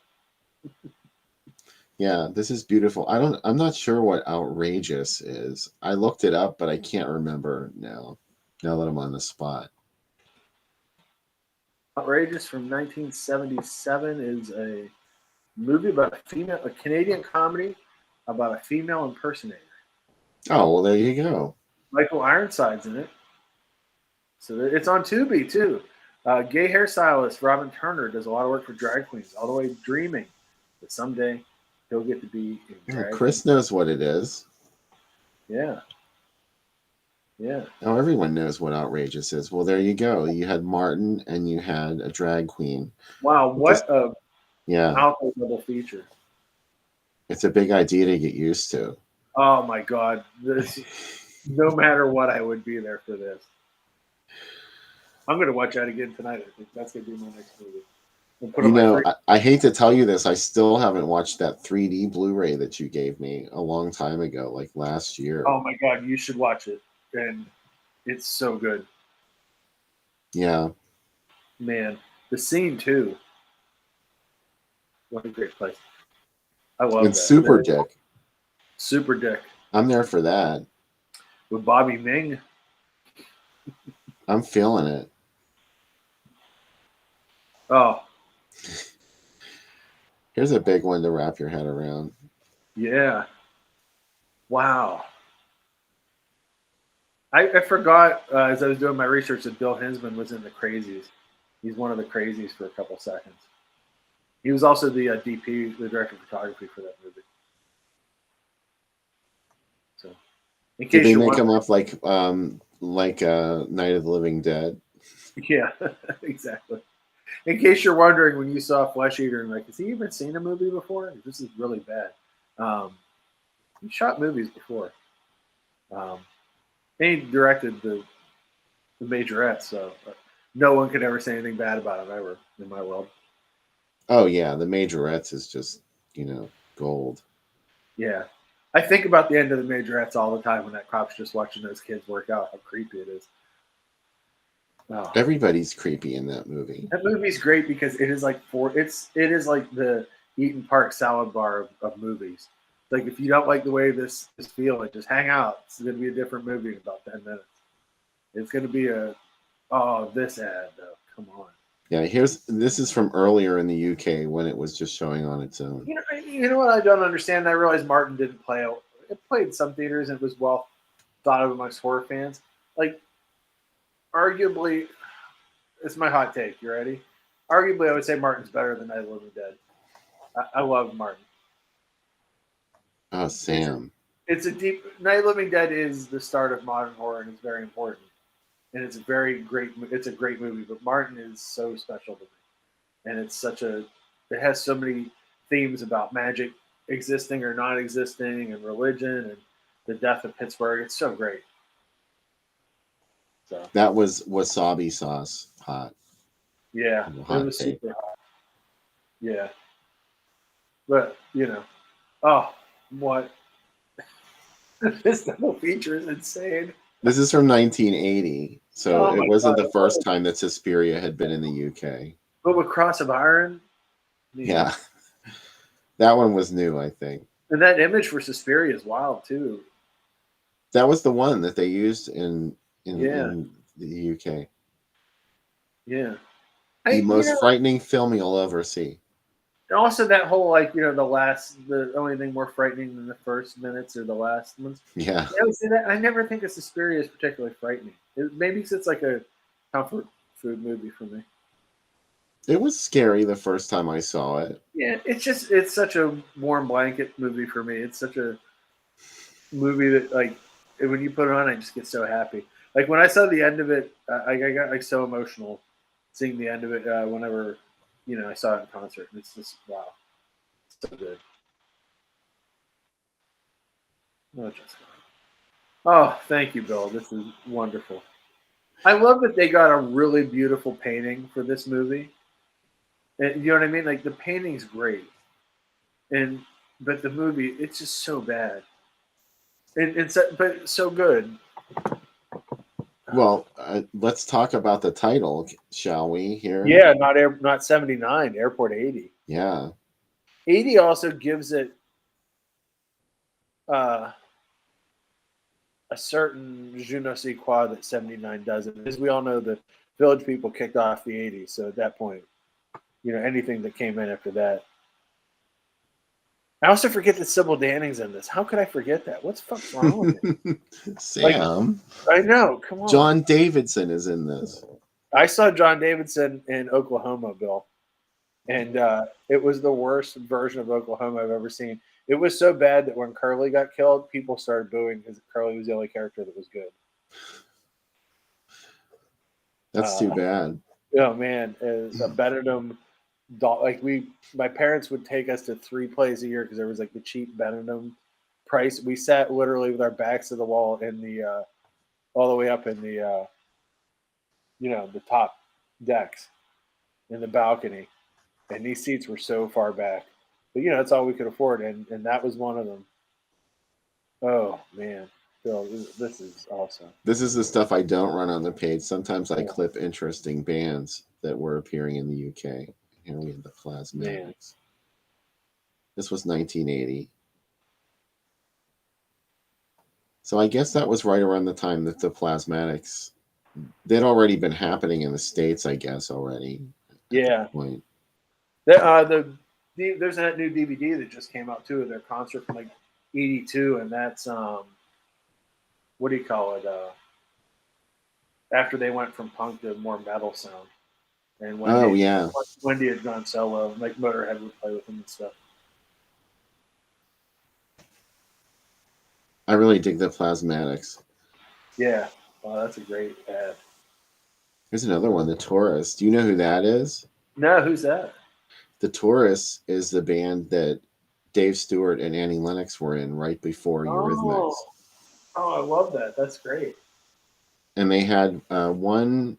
Yeah, this is beautiful. I'm not sure what outrageous is. I looked it up, but I can't remember now that I'm on the spot. Outrageous from 1977 is a movie about a Canadian comedy about a female impersonator. Oh, well, there you go. Michael Ironside's in it. So it's on Tubi, too. Gay hairstylist Robin Turner does a lot of work for drag queens, all the way dreaming that someday he'll get to be in drag. Chris knows what it is. Yeah. Yeah. Now everyone knows what outrageous is. Well, there you go. You had Martin and you had a drag queen. Wow, what a powerful double feature. It's a big idea to get used to. Oh my god. No matter what, I would be there for this. I'm going to watch that again tonight. I think that's going to be my next movie. I hate to tell you this. I still haven't watched that 3D Blu-ray that you gave me a long time ago, like last year. Oh my god, you should watch it. And it's so good. Yeah. Man, the scene too. What a great place. I love And that. Super Dick. Super Dick I'm there for that. with Bobby Ming. I'm feeling it. Oh, Here's a big one to wrap your head around. yeah. Wow. I forgot as I was doing my research that Bill Hinsman was in the Crazies. He's one of the Crazies for a couple seconds. He was also the DP, the director of photography for that movie. So, in Did case they you're make him wondering, up like Night of the Living Dead? yeah, exactly. In case you're wondering, when you saw Flesh Eater and like, has he even seen a movie before? This is really bad. He shot movies before. And he directed the Majorettes, so no one could ever say anything bad about him ever in my world. Oh yeah, the Majorettes is just gold. Yeah. I think about the end of the Majorettes all the time when that cop's just watching those kids work out, how creepy it is. Oh. Everybody's creepy in that movie. That movie's great because it is like it is like the Eaton Park salad bar of movies. Like if you don't like the way this is feeling, just hang out. It's gonna be a different movie in about 10 minutes. It's gonna be this ad though. Come on. Yeah, this is from earlier in the UK when it was just showing on its own. You know what I don't understand? I realize Martin didn't play it. It played in some theaters and it was well thought of amongst horror fans. Like arguably, it's my hot take. You ready? Arguably, I would say Martin's better than Night of the Living Dead. I love Martin. Oh, Sam. It's a deep. Night of the Living Dead is the start of modern horror, and it's very important. And it's a very great. It's a great movie, but Martin is so special to me, and it's such a. It has so many themes about magic existing or not existing, and religion, and the death of Pittsburgh. It's so great. So That was wasabi sauce hot. yeah, Hot it was take. super hot. Yeah, but oh, what this double feature is insane. This is from 1980, so Oh it my wasn't God. the first time that Suspiria had been in the UK. But with Cross of Iron, Yeah. That one was new, I think. and that image for Suspiria is wild too. That was the one that they used in Yeah. the UK. Yeah. The most frightening film you'll ever see. And also that whole the only thing more frightening than the first minutes or the last ones. Yeah. I would say that I never think of Suspiria as particularly frightening. Maybe it's like a comfort food movie for me. It was scary the first time I saw it. Yeah, it's such a warm blanket movie for me. It's such a movie that when you put it on, I just get so happy. Like when I saw the end of it, I got like so emotional seeing the end of it whenever I saw it in concert. And it's just wow, so good. Oh, thank you, Bill. This is wonderful. I love that they got a really beautiful painting for this movie. And you know what I mean? Like the painting's great, but the movie, it's just so bad. But so good. Well, let's talk about the title, shall we? Here. Yeah, not 79, Airport 80. Yeah. 80 also gives it a certain je ne sais quoi that 79 doesn't. As we all know, the Village People kicked off the 80s. So at that point, anything that came in after that. I also forget that Sybil Danning's in this. How could I forget that? What's the fuck's wrong with me? Sam. I know. Come on. John Davidson is in this. I saw John Davidson in Oklahoma, Bill. And it was the worst version of Oklahoma I've ever seen. It was so bad that when Curly got killed, people started booing because Curly was the only character that was good. That's too bad. Oh, man. As a Benedum doll, my parents would take us to 3 plays a year because there was like the cheap Benedum price. We sat literally with our backs to the wall in the all the way up in the the top decks in the balcony, and these seats were so far back. But that's all we could afford, and that was one of them. Oh man, Phil, this is awesome. This is the stuff I don't run on the page. Sometimes I clip interesting bands that were appearing in the UK. Here we have the Plasmatics. This was 1980. So I guess that was right around the time that the plasmatics, they'd already been happening in the States, I guess, already. Yeah. Point. There's that new DVD that just came out too of their concert from like '82, and that's what do you call it? After they went from punk to more metal sound, and Wendy had gone solo, like Motorhead would play with them and stuff. I really dig the plasmatics. Yeah, that's a great ad. Here's another one, The Taurus. Do you know who that is? No, who's that? The Taurus is the band that Dave Stewart and Annie Lennox were in right before Eurythmics. Oh, I love that. That's great. And they had one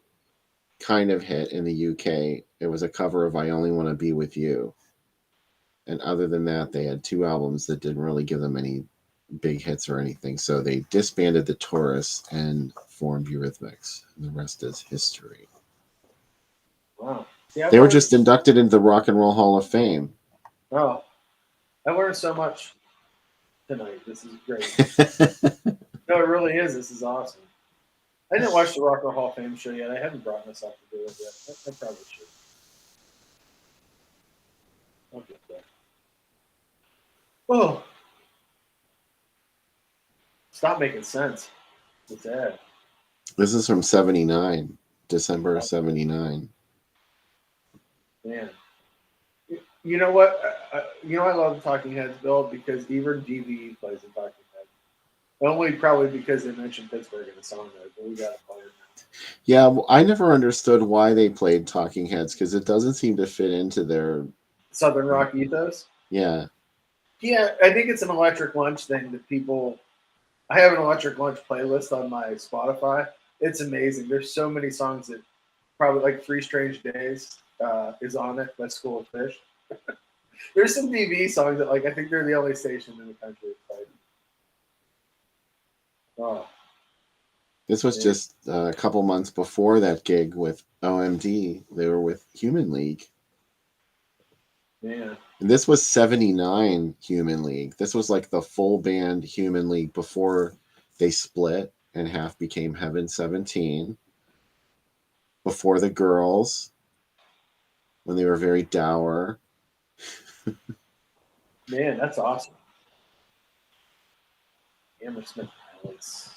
kind of hit in the UK. It was a cover of I Only Want to Be With You. And other than that, they had 2 albums that didn't really give them any big hits or anything. So they disbanded the Taurus and formed Eurythmics. And the rest is history. Wow. They were just inducted into the Rock and Roll Hall of Fame. Oh, I learned so much tonight. This is great. No, it really is. This is awesome. I didn't watch the Rock and Roll Hall of Fame show yet. I haven't brought this up to do it yet. I probably should. I'll get there. Oh. Stop making sense. It's ad. This is from 79, December of 79. Man. You know what? I love Talking Heads, Bill, because even DVE plays in Talking Heads. Only probably because they mentioned Pittsburgh in the song, though, but we got to play it now. Yeah, well, I never understood why they played Talking Heads because it doesn't seem to fit into their Southern rock ethos. Yeah. Yeah, I think it's an electric lunch thing that people. I have an electric lunch playlist on my Spotify. It's amazing. There's so many songs that probably like 3 Strange Days is on it by School of Fish. There's some DV songs that like I think they're the only station in the country that play. Oh. This was just a couple months before that gig with OMD. They were with Human League. Yeah. And this was 79 Human League. This was like the full band Human League before they split and half became Heaven 17. Before the Girls, when they were very dour. Man, that's awesome. Hammersmith Palace.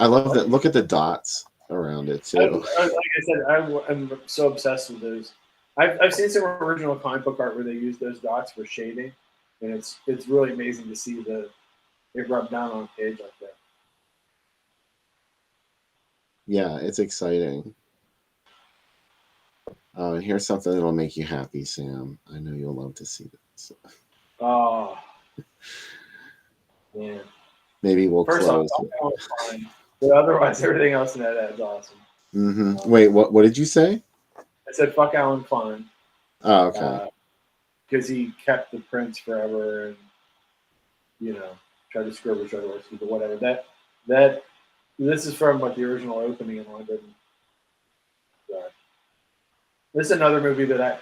I love that. Look at the dots around it too. Like I said, I'm so obsessed with those. I've seen some original comic book art where they use those dots for shading, and it's really amazing to see it rub down on page like that. Yeah, it's exciting. Oh, and here's something that'll make you happy, Sam. I know you'll love to see this. Oh, man. Maybe we'll First close. off, that was fine. But otherwise, everything else in that ad's awesome. Mm-hmm. Wait, what did you say? I said, fuck Alan Klein. Oh, okay. Because he kept the prints forever and, tried to screw with other people, whatever. This is from the original opening in London. This is another movie that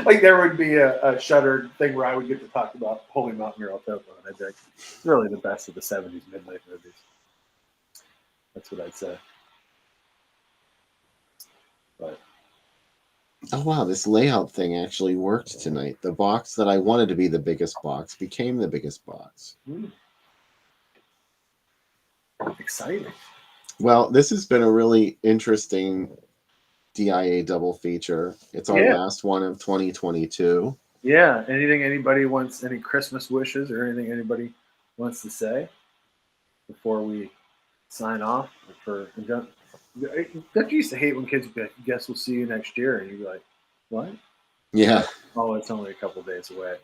like there would be a Shudder thing where I would get to talk about Holy Mountain Girl Topo, and I'd be like, it's really the best of the 70s midnight movies. That's what I'd say. But oh wow, this layout thing actually worked tonight. The box that I wanted to be the biggest box became the biggest box. Exciting. Well, this has been a really interesting DIA double feature. It's our last one of 2022. Yeah. Anything anybody wants, any Christmas wishes or anything anybody wants to say before we sign off? Don't you used to hate when kids would be like, guess we'll see you next year? And you'd be like, what? Yeah. Oh, it's only a couple days away.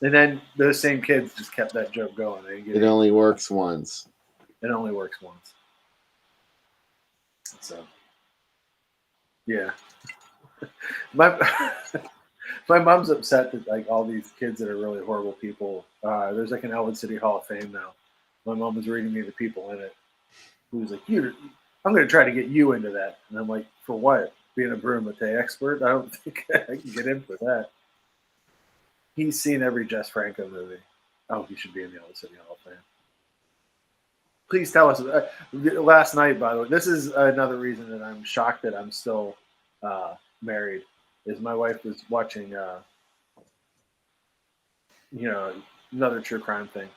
And then those same kids just kept that joke going. It only works once. It only works once. So, yeah. My mom's upset that like all these kids that are really horrible people. There's like an Elwood City Hall of Fame now. My mom was reading me the people in it. Who was like, I'm going to try to get you into that. And I'm like, for what? being a Brumate expert. I don't think I can get in for that. He's seen every Jess Franco movie. Oh, he should be in the Old City Hall of Fame. Please tell us. Last night, by the way, this is another reason that I'm shocked that I'm still married. Is my wife was watching, another true crime thing,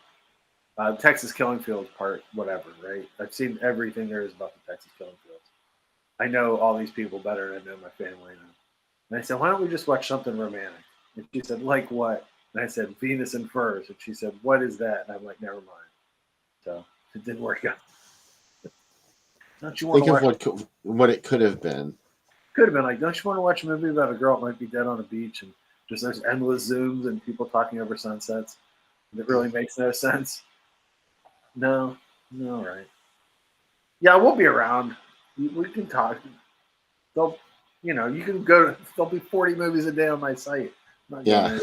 Texas Killing Fields part whatever. Right? I've seen everything there is about the Texas Killing Fields. I know all these people better than I know my family now. And I said, why don't we just watch something romantic? And she said, like what? And I said, Venus and Furs. And she said, what is that? And I'm like, never mind. So it didn't work out. Don't you want Think to watch? of what it could have been. Could have been like, don't you want to watch a movie about a girl that might be dead on a beach and just there's endless zooms and people talking over sunsets? And it really makes no sense. No, right. Yeah, we'll be around. We can talk. You can go. There'll be 40 movies a day on my site. Yeah.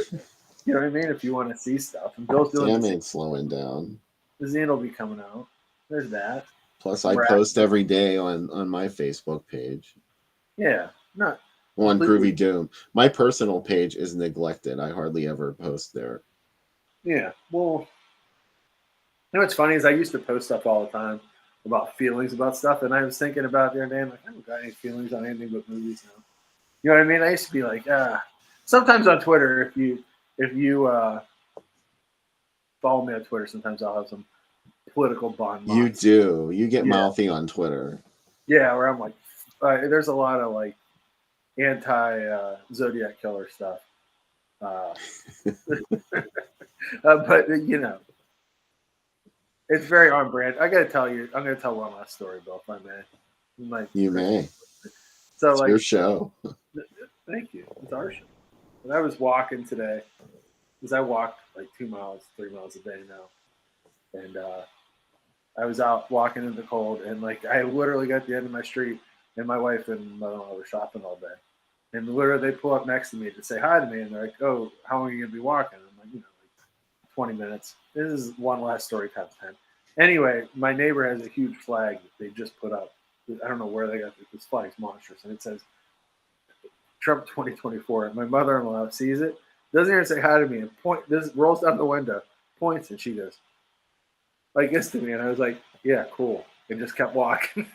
You know what I mean? If you want to see stuff, and Bill's doing Sam ain't slowing down. The zine will be coming out. There's that. Plus, I post every day on my Facebook page. Yeah, not on Groovy Doom. My personal page is neglected. I hardly ever post there. Yeah, well, what's funny is I used to post stuff all the time about feelings about stuff, and I was thinking about the other day, I'm like, I don't got any feelings on anything but movies now. You know what I mean? I used to be like, sometimes on Twitter, if you follow me on Twitter, sometimes I'll have some political bond. You do. You get mouthy on Twitter. Yeah, where I'm like, there's a lot of like anti Zodiac killer stuff. But it's very on brand. I got to tell you, I'm going to tell one last story, Bill, if I may. You may. So, it's your show. Thank you. It's our show. And I was walking today, because I walk like 2 miles, 3 miles a day now. And I was out walking in the cold, and like I literally got to the end of my street, and my wife and mother-in-law were shopping all day. And literally they pull up next to me to say hi to me, and they're like, oh, how long are you going to be walking? I'm like, like 20 minutes. This is one last story times 10. Anyway, my neighbor has a huge flag that they just put up. I don't know where they got this flag's monstrous, and it says Trump 2024. And my mother-in-law sees it, doesn't even say hi to me, and rolls down the window, points, and she goes like this to me, and I was like, yeah, cool, and just kept walking.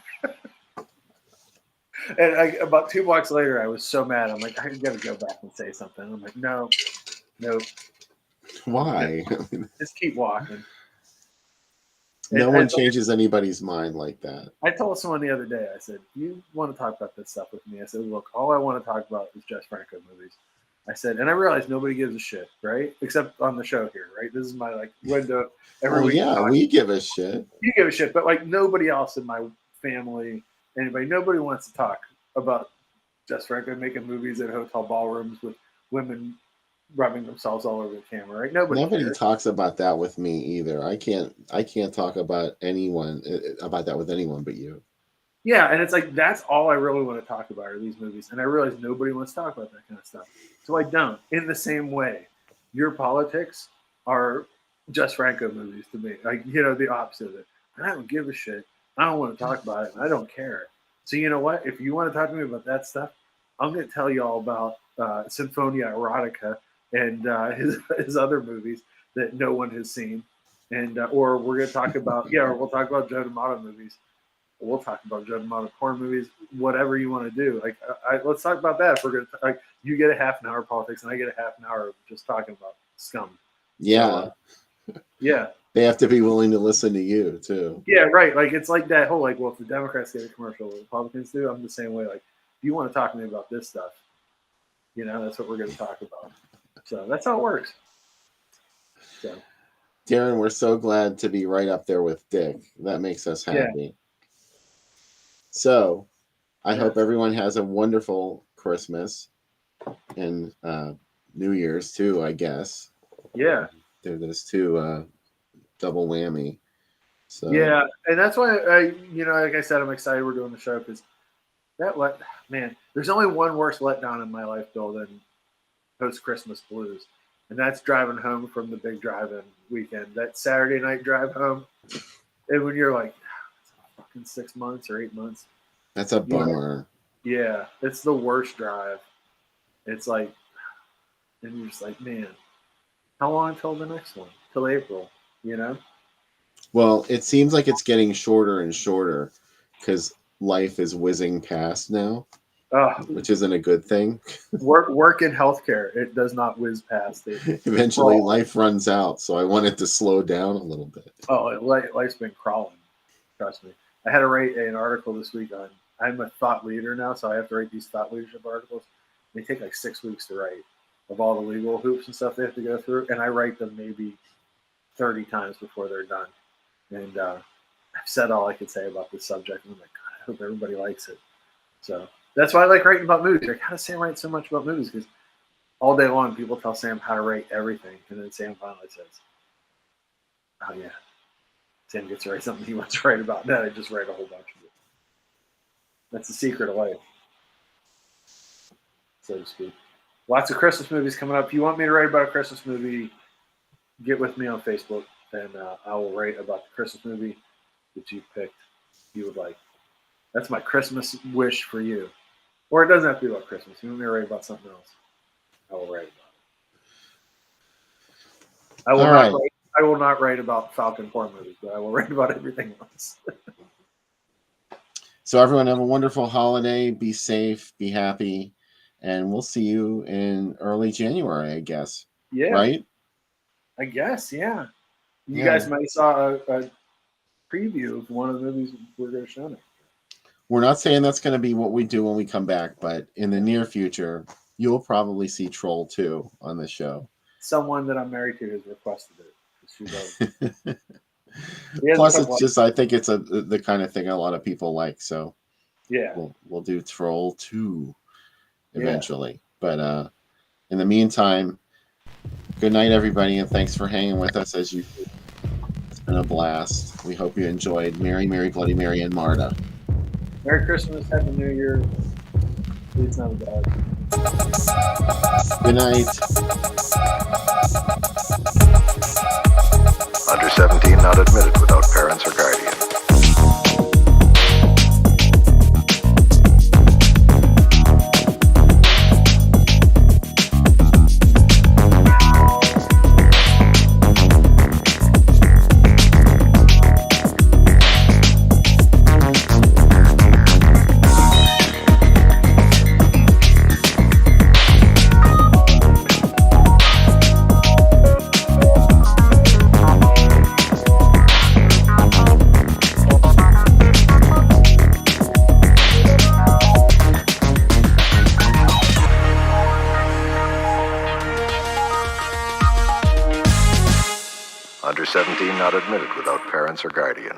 And about 2 blocks later, I was so mad. I'm like, I got to go back and say something. I'm like, no. Why? Just keep walking. No one changes anybody's mind like that. I told someone the other day, I said, you want to talk about this stuff with me? I said, look, all I want to talk about is Jess Franco movies. I said, and I realized nobody gives a shit, right? Except on the show here, right? This is my like window every week. Yeah, we give a shit. You give a shit, but like nobody else in my family, nobody wants to talk about Jess Franco making movies at hotel ballrooms with women rubbing themselves all over the camera, right? Nobody talks about that with me either. I can't talk about that with anyone but you. Yeah, and it's like that's all I really want to talk about are these movies, and I realize nobody wants to talk about that kind of stuff, so I don't. In the same way, your politics are Jess Franco movies to me, like the opposite of it. I don't give a shit. I don't want to talk about it. I don't care. So you know what? If you want to talk to me about that stuff, I'm going to tell you all about Sinfonia Erotica and his other movies that no one has seen, and or we're going to talk about or we'll talk about Joe D'Amato movies. We'll talk about Joe D'Amato porn movies, whatever you want to do. Like, let's talk about that. If we're going to you get a half an hour of politics, and I get a half an hour of just talking about scum. Yeah, so, yeah. They have to be willing to listen to you too. Yeah, right. Like it's like that whole like, well, if the Democrats get a commercial, the Republicans do. I'm the same way. Like, if you want to talk to me about this stuff, that's what we're going to talk about. So that's how it works. So, Darren, we're so glad to be right up there with Dick. That makes us happy. Yeah. So, I hope everyone has a wonderful Christmas and New Year's too, I guess. Yeah. There's two double whammy. So yeah, and that's why like I said, I'm excited we're doing the show because there's only one worse letdown in my life, Bill, than post-Christmas blues, and that's driving home from the big drive-in weekend. That Saturday night drive home, and when you're like, 6 months or 8 months. That's a bummer. Yeah, it's the worst drive. It's like, and you're just like, man, how long until the next one? Till April, you know? Well, it seems like it's getting shorter and shorter because life is whizzing past now, which isn't a good thing. Work in healthcare, it does not whiz past it. Eventually, life runs out, so I want it to slow down a little bit. Oh, life's been crawling. Trust me. I had to write an article this week on. I'm a thought leader now, so I have to write these thought leadership articles. They take like 6 weeks to write, of all the legal hoops and stuff they have to go through, and I write them maybe 30 times before they're done. And I've said all I could say about this subject. And I'm like, God, I hope everybody likes it. So that's why I like writing about movies. I kind of Sam writes so much about movies because all day long people tell Sam how to write everything, and then Sam finally says, "Oh yeah." Sam gets to write something he wants to write about. Then I just write a whole bunch of it. That's the secret of life, so to speak. Lots of Christmas movies coming up. If you want me to write about a Christmas movie, get with me on Facebook, and I will write about the Christmas movie that you picked. You would like. That's my Christmas wish for you. Or it doesn't have to be about Christmas. You want me to write about something else, I will write about it. I will not write about Falcon 4 movies, but I will write about everything else. So everyone have a wonderful holiday. Be safe, be happy, and we'll see you in early January, I guess. Yeah. Right? I guess, yeah. You guys might saw a preview of one of the movies we're going to show next. We're not saying that's going to be what we do when we come back, but in the near future, you'll probably see Troll 2 on the show. Someone that I'm married to has requested it. Plus, it's just, I think it's the kind of thing a lot of people like. So yeah, we'll do Troll 2 eventually. But in the meantime, good night, everybody, and thanks for hanging with us as you. It's been a blast. We hope you enjoyed Mary, Mary, Bloody Mary, and Marta. Merry Christmas, Happy New Year. It's not bad. Good night. Under 17 not admitted without parents or guardian. Under 17 not admitted without parents or guardian.